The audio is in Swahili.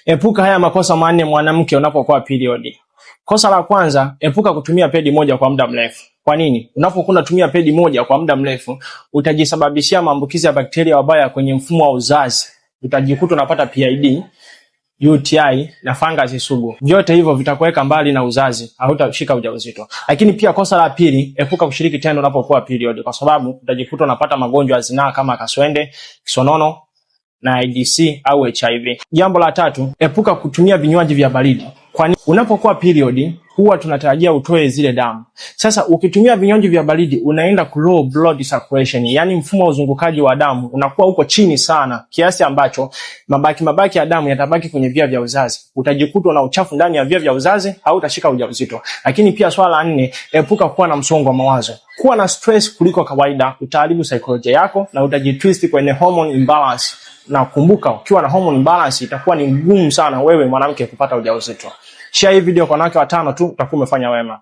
Epuka haya makosa manne mwanamke unapokuwa period. Kosa la kwanza, epuka kutumia pedi moja kwa muda mrefu. Kwa nini? Unapokuwa unatumia pedi moja kwa muda mrefu, utajisababishia maambukizi ya bakteria wabaya kwenye mfumo wa uzazi. Utajikuta unapata PID, UTI na fungus sugu. Vyote hivyo vitakuweka mbali na uzazi, hautashika ujauzito. Lakini pia kosa la pili, epuka kushiriki tendo unapokuwa period, kwa sababu utajikuta unapata magonjwa ya zinaa kama kaswende, kisonono na AIDS au HIV. Jambo la tatu, epuka kutumia vinywaji vya baridi. Kwani unapokuwa period huwa tunatarajia utoe zile damu. Sasa ukitumia vinywaji vya baridi unaenda ku low blood circulation, yani mfumo wa uzungukaji wa damu unakuwa uko chini sana kiasi ambacho mabaki ya damu yatabaki kwenye via vya uzazi. Utajikuta na uchafu ndani ya via vya uzazi, hautashika ujauzito. Lakini pia swala la nne, epuka kuwa na msongo wa mawazo. Kuwa na stress kuliko kawaida utaharibu psychology yako na utajitwist kwenye hormone imbalance. Na kumbuka, ukiwa na hormone imbalance itakuwa ni ngumu sana wewe mwanamke kupata ujauzito. Share hii video kwa wanawake 5 tu, utakuwa umefanya wema.